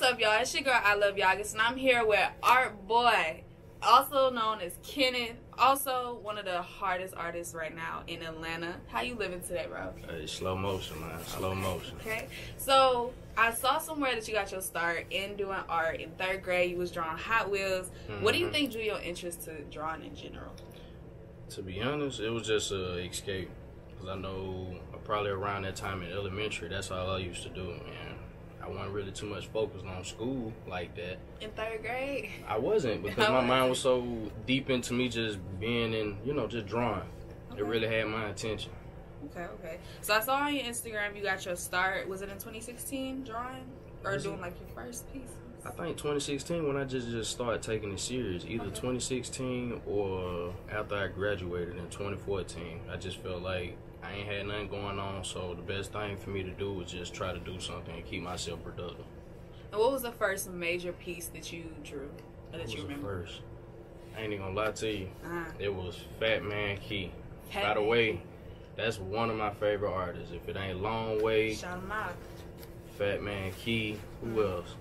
What's up, y'all? It's your girl, I Love Yagas, and I'm here with Art Boa, also known as Kenneth, also one of the hardest artists right now in Atlanta. How you living today, bro? Hey, slow motion, man. Slow motion. Okay. So, I saw somewhere that you got your start in doing art. In 3rd grade, you was drawing Hot Wheels. What do you think drew your interest to drawing in general? To be honest, it was just an escape. Because I know probably around that time in elementary, that's all I used to do, man. I wasn't really too much focused on school like that. In 3rd grade? I wasn't, because my mind was so deep into me just being in, just drawing. Okay. It really had my attention. Okay. So I saw on your Instagram you got your start. Was it in 2016 drawing? Or doing like your first piece? I think 2016 when I just started taking it serious. Either 2016 or after I graduated in 2014. I just felt like I ain't had nothing going on, so the best thing for me to do was just try to do something and keep myself productive. And what was the first major piece that you drew, or that you remember? First? I ain't even gonna lie to you. It was Fat Man Key. By By the way, that's one of my favorite artists. If it ain't Long Way, shout him out. Fat Man Key, who else?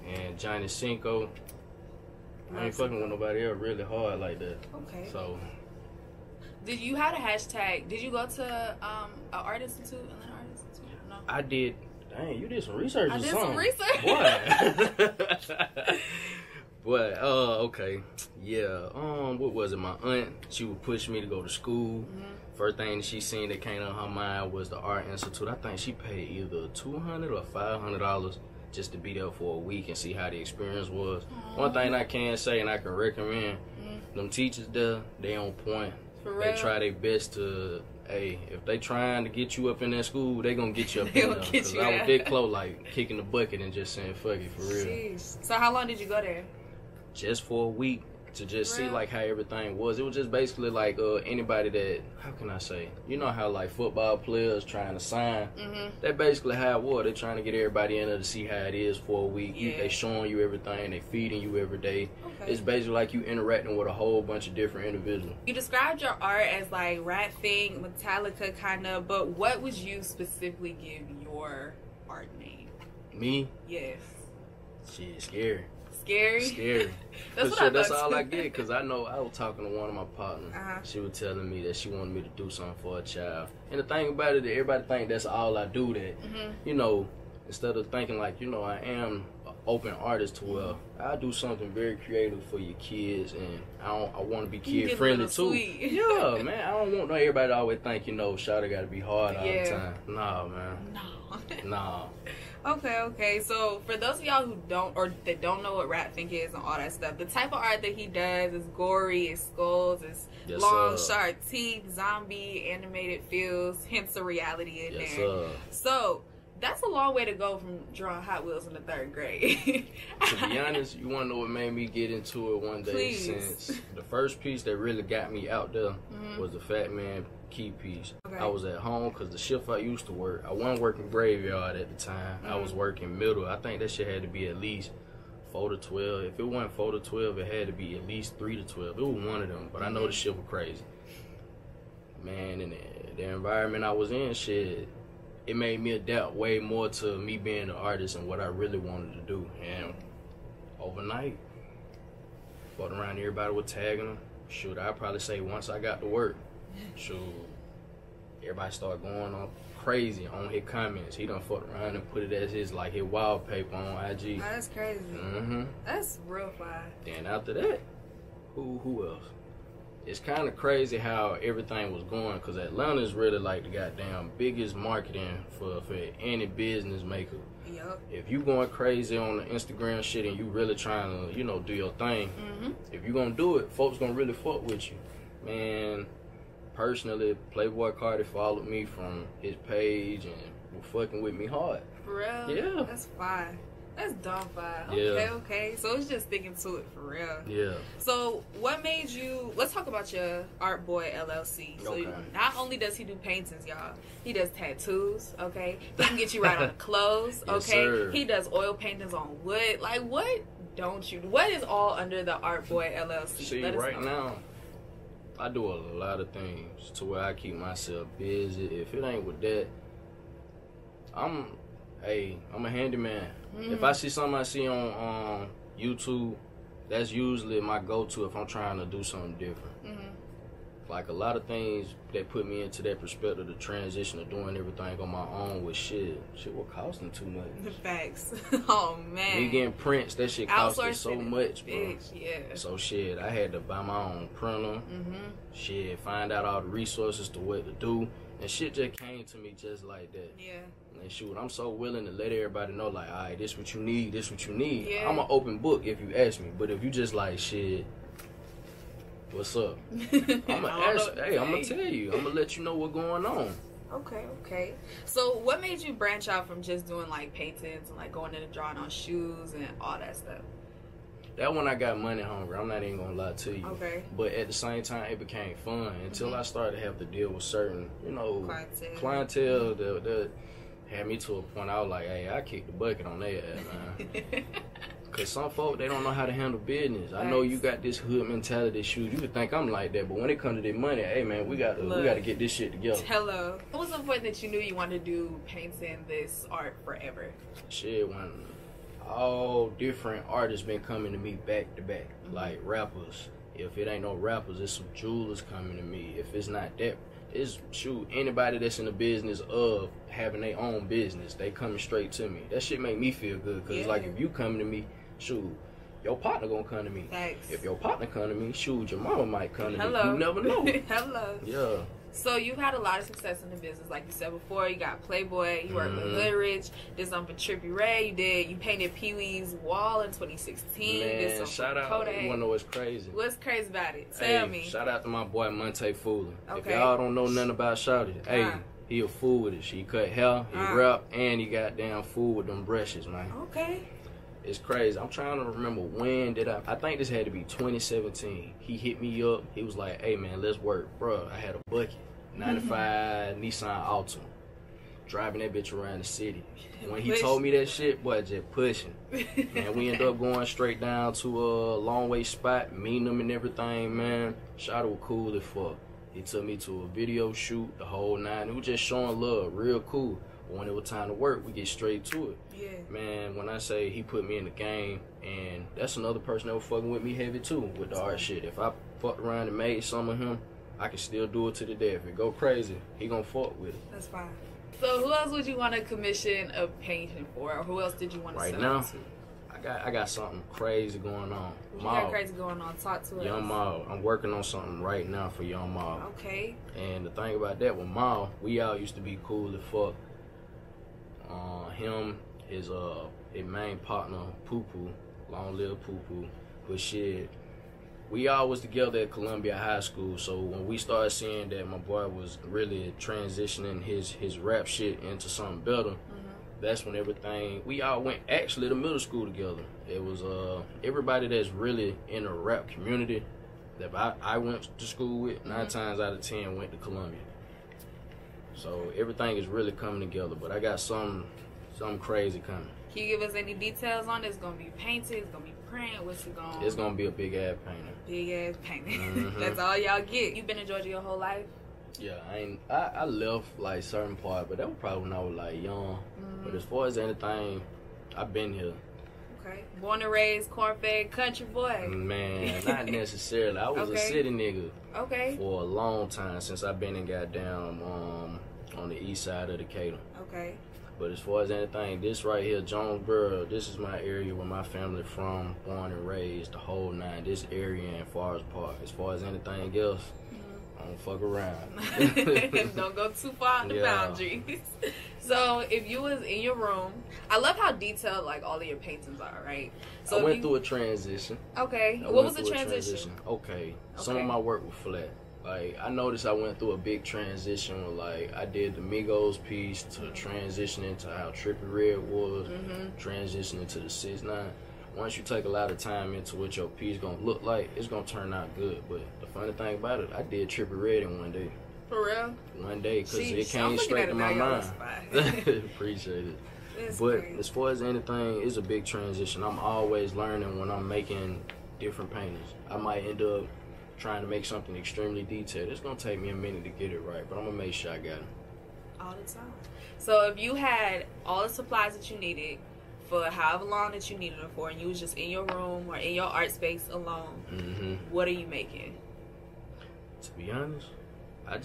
And Johnny Cinco. I ain't fucking with nobody else really hard like that. Okay. So. Did you have a hashtag? Did you go to an art institute, Atlanta Art Institute? No. I did. Dang, you did some research or something. I did some research. Boy. But, okay. Yeah. What was it? My aunt, she would push me to go to school. First thing that she seen that came on her mind was the Art Institute. I think she paid either $200 or $500 just to be there for a week and see how the experience was. One thing I can say and I can recommend, them teachers there, they on point. They try their best to, if they trying to get you up in that school, they gonna get you up in there. Because I was that close, like kicking the bucket and just saying, fuck it, for real. Jeez. So how long did you go there? Just for a week to just see like how everything was. It was just basically like anybody that, how can I say, you know how like football players trying to sign? That's basically how it was. They're trying to get everybody in there to see how it is for a week. They showing you everything, they feeding you every day. It's basically like you interacting with a whole bunch of different individuals. You described your art as like Ratfink, Metallica kind of, but what would you specifically give your art name? Me? Yes. Shit, scary. Scary? That's all I get, because I know I was talking to one of my partners. She was telling me that she wanted me to do something for a child. And the thing about it, everybody think that's all I do, that, instead of thinking like, I am an open artist to where I do something very creative for your kids, and I want to be kid friendly too. Sweet. Yeah, man, I don't want everybody to always think, shawty got to be hard all the time. Nah, man. No. Nah. Okay. So for those of y'all who don't know what Ratfink is and all that stuff, the type of art that he does is gory, it's skulls, it's long, sharp teeth, zombie, animated feels, hints of reality in there. So that's a long way to go from drawing Hot Wheels in the 3rd grade. To be honest, you want to know what made me get into it one day? Please. Since the first piece that really got me out there was the Fat Man Key piece. I was at home because the shift I used to work, I wasn't working graveyard at the time. I was working middle. I think that shit had to be at least 4 to 12. If it wasn't 4 to 12, it had to be at least 3 to 12. It was one of them, but I know the shit was crazy. Man, and the environment I was in, shit, it made me adapt way more to me being an artist and what I really wanted to do. And overnight, fucking around, everybody was tagging them. Shoot, I'd probably say once I got to work, shoot, everybody started going on crazy on his comments. He done fucked around and put it as his wallpaper on IG. Oh, that's crazy. That's real fire. Then after that, who else? It's kind of crazy how everything was going, because Atlanta is really like the goddamn biggest marketing for any business maker. Yep. If you going crazy on the Instagram shit and you really trying to, do your thing, if you gonna do it, folks gonna really fuck with you. Man, personally, Playboy Cardi followed me from his page and was fucking with me hard. For real? Yeah. That's fine. That's dumb fine. Yeah. Okay. So it's just sticking to it for real. Yeah. So what made you, let's talk about your Art Boa LLC. So not only does he do paintings, y'all, he does tattoos, okay? He can get you right on the clothes, okay? Yes, he does oil paintings on wood. Like, what is all under the Art Boa LLC? See, right now, I do a lot of things to where I keep myself busy. If it ain't with that, hey, I'm a handyman. If I see something I see on YouTube, that's usually my go-to if I'm trying to do something different. Like a lot of things that put me into that perspective, the transition of doing everything on my own with shit was costing too much. The facts. Oh man. Me getting prints, that shit costed so much, bro. Bitch, yeah. So shit, I had to buy my own printer. Shit, find out all the resources to what to do, and shit just came to me just like that. Yeah. And shoot, I'm so willing to let everybody know, like, all right, this what you need, this what you need. Yeah. I'm an open book if you ask me, but if you just like shit. What's up? I'm gonna tell you. I'm gonna let you know what's going on. Okay. So what made you branch out from just doing like paintings and like going in and drawing on shoes and all that stuff? That when I got money hungry, I'm not even gonna lie to you. Okay. But at the same time, it became fun until I started to have to deal with certain, clientele that had me to a point I was like, hey, I kicked the bucket on their ass, man. Cause some folk, they don't know how to handle business. I know you got this hood mentality, shoot. You could think I'm like that, but when it comes to this money, hey man, we gotta get this shit together. Hello. It was the point that you knew you wanted to do painting this art forever. Shit, when all different artists been coming to me back to back, like rappers. If it ain't no rappers, it's some jewelers coming to me. If it's not that, it's anybody that's in the business of having their own business, they coming straight to me. That shit make me feel good, cause like if you come to me, your partner gonna come to me. Thanks. If your partner come to me, your mama might come to me. You never know. Hello. Yeah. So you've had a lot of success in the business, like you said before. You got Playboy, you worked with Hoodrich, did something for Trippie Redd, you painted Pee Wee's wall in 2016. Man, did something shout out. Kodak. You wanna know what's crazy? What's crazy about it? Tell me. Shout out to my boy Monte Fooler. Okay. If y'all don't know nothing about Shawty, he a fool with it. He cut hair, he rap, and he got damn fool with them brushes, man. Okay. It's crazy. I'm trying to remember when did I think this had to be 2017. He hit me up. He was like, hey man, let's work. Bro, I had a bucket. 95 Nissan Altima. Driving that bitch around the city. When he told me that shit, boy, just pushing. And we ended up going straight down to a long way spot, meeting him and everything, man. Shawty was cool as fuck. He took me to a video shoot, the whole nine. It was just showing love, real cool. But when it was time to work, we get straight to it. Yeah. Man, when I say he put me in the game, and that's another person that was fucking with me heavy too, with the art shit. If I fucked around and made some of him, I can still do it to the day. If it go crazy, he gonna fuck with it. That's fine. So who else would you want to commission a painting for, or who else did you want to sell now, to? I got something crazy going on. What you got crazy going on? Talk to us. Young Mal. I'm working on something right now for Young Mal. Okay. And the thing about that with Mal, we all used to be cool as fuck. Him, his main partner, Poo Poo, long live Poo Poo, but shit. We all was together at Columbia High School, so when we started seeing that my boy was really transitioning his rap shit into something better, that's when we all went actually to middle school together. It was everybody that's really in the rap community that I went to school with, 9 times out of 10 went to Columbia. So everything is really coming together, but I got something crazy coming. Can you give us any details on it? It's gonna be painted, it's gonna be printed, what's it gonna? It's gonna be a big ass painting. Big ass painting. That's all y'all get. You been in Georgia your whole life? Yeah, I left like certain part, but that was probably when I was like young. But as far as anything, I've been here. Okay. Born and raised, corn-fed, country boy. Man, not necessarily. I was a city nigga. Okay. For a long time since I've been in goddamn on the east side of Decatur. Okay. But as far as anything, this right here, Jonesboro, this is my area where my family from, born and raised, the whole nine. This area in Forest Park. As far as anything else, I don't fuck around. Don't go too far on the boundaries. So if you was in your room, I love how detailed like all of your paintings are, right? So I went through a transition. Okay. What was the transition? Okay. Some of my work was flat. Like, I noticed I went through a big transition with, like, I did the Migos piece to transition into how Trippie Redd was, transitioning to the 6ix9ine. Once you take a lot of time into what your piece gonna look like, it's gonna turn out good. But the funny thing about it, I did Trippie Redd in one day. For real? One day, because it came straight to my mind. Appreciate it. But great. As far as anything, it's a big transition. I'm always learning when I'm making different paintings. I might end up trying to make something extremely detailed. It's gonna take me a minute to get it right, but I'm gonna make sure I got it. All the time. So if you had all the supplies that you needed for however long that you needed it for, and you was just in your room or in your art space alone, what are you making? To be honest, I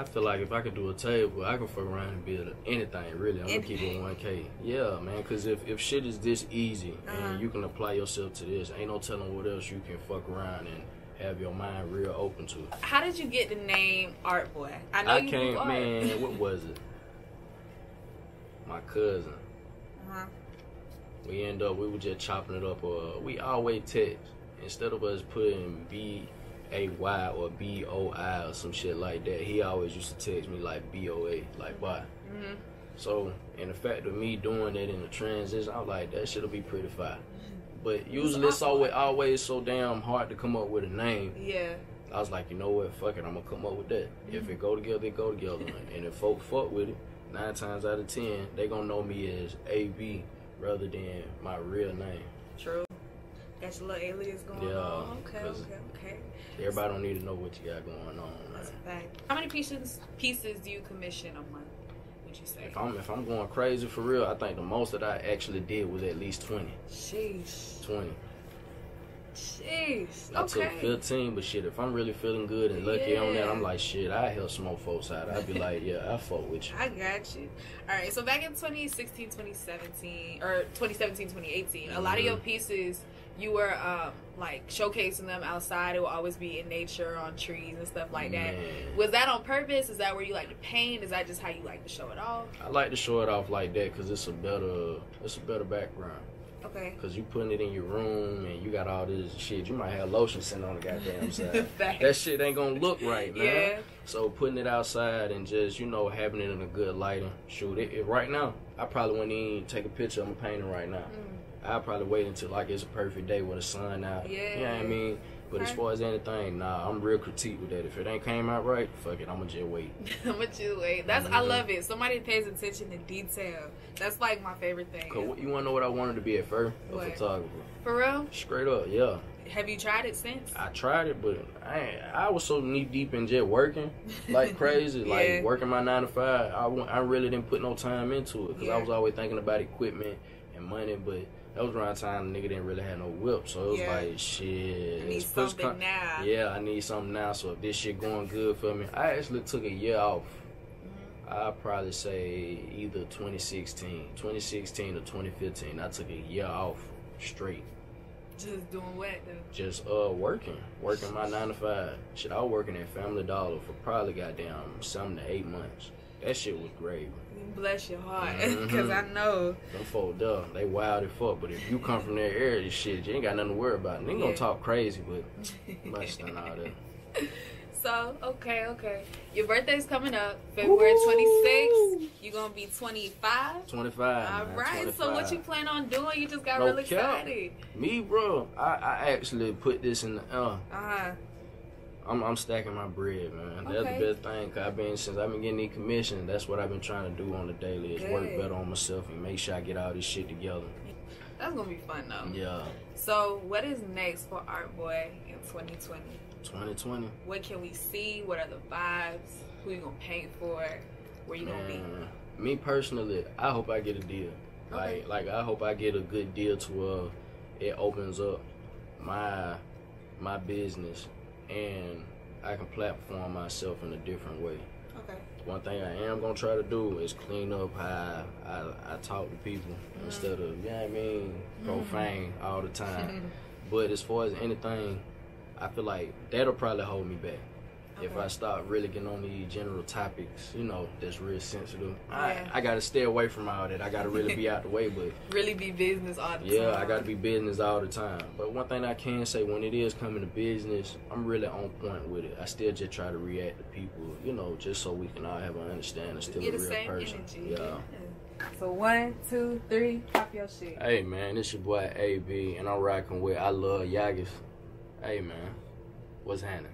feel like if I could do a table, I can fuck around and build anything, really. I'm gonna keep it 1K. Yeah, man, because if shit is this easy and you can apply yourself to this, ain't no telling what else you can fuck around and have your mind real open to. How did you get the name Art Boy? I know you do art. Man, what was it? My cousin. We were just chopping it up, or we always text. Instead of us putting B-A-Y or B-O-I or some shit like that, he always used to text me like B-O-A, like bye. So, and the fact of me doing that in the transition, I was like, that shit'll be pretty fire. But usually it's always so damn hard to come up with a name. Yeah. I was like, you know what, fuck it, I'm gonna come up with that. If it go together, it go together. And if folk fuck with it, 9 times out of 10, they gonna know me as AB rather than my real name. True. Got your little alias going on. Okay. Everybody don't need to know what you got going on. That's a fact. How many pieces do you commission a month, would you say? If I'm going crazy for real, I think the most that I actually did was at least 20. Sheesh. 20. Jeez. I took 15, but shit, if I'm really feeling good and lucky on that, I'm like, shit, I help smoke folks out. I'd be like, yeah, I fuck with you. I got you. All right, so back in 2016, 2017, or 2017, 2018, a lot of your pieces, you were like showcasing them outside. It will always be in nature, on trees and stuff like that. Was that on purpose? Is that where you like to paint? Is that just how you like to show it off? I like to show it off like that because it's a better background. Okay. Because you putting it in your room and you got all this shit. You might have lotion sitting on the goddamn side. That shit ain't gonna look right, man. Yeah. So putting it outside and just, having it in a good lighting. Shoot, right now, I probably wouldn't even take a picture of my painting right now. I'll probably wait until like it's a perfect day with the sun out. Yeah. You know what I mean? But as far as anything, nah, I'm real critique with that. If it ain't came out right, fuck it, I'ma just wait. I'ma just wait. I love it. Somebody pays attention to detail. That's like my favorite thing. Cause you wanna know what I wanted to be at first? A photographer. For real? Straight up, yeah. Have you tried it since? I tried it, but I was so knee deep in just working like crazy, like working my 9 to 5. I really didn't put no time into it because I was always thinking about equipment and money, but that was around the time the nigga didn't really have no whip, so it was like, shit. I need something now. Yeah, I need something now, so if this shit going good for me. I actually took a year off. I'd probably say either 2016 or 2015. I took a year off straight. Just doing what though? Just working my 9 to 5. Shit, I was working at Family Dollar for probably goddamn 7 to 8 months. That shit was great. Bless your heart, because I know. Them folk, they wild as fuck, but if you come from that area, shit, you ain't got nothing to worry about. They ain't gonna talk crazy, but much than all that. So, okay. Your birthday's coming up, February 26th. You gonna be 25? 25. All right, 25. So what you plan on doing? You just got real excited. Me, bro, I actually put this in the I'm stacking my bread, man. That's the best thing. Cause since I've been getting these commissions, that's what I've been trying to do on the daily is work better on myself and make sure I get all this shit together. That's gonna be fun though. Yeah. So what is next for Art Boy in 2020? 2020. What can we see? What are the vibes? Who you gonna paint for? Where you gonna be? Me personally, I hope I get a deal. Like I hope I get a good deal to where it opens up my business and I can platform myself in a different way. Okay. One thing I am gonna try to do is clean up how I talk to people instead of, you know what I mean, profane all the time. But as far as anything, I feel like that'll probably hold me back. If I start really getting on these general topics, that's real sensitive. I gotta stay away from all that. I gotta really be out the way, but really be business all the time. Yeah, I gotta be business all the time. But one thing I can say, when it is coming to business, I'm really on point with it. I still just try to react to people, just so we can all have an understanding. Still a real person. Energy. Yeah. So 1, 2, 3, pop your shit. Hey man, it's your boy AB, and I'm rocking with I Love Yagas. Hey man, what's happening?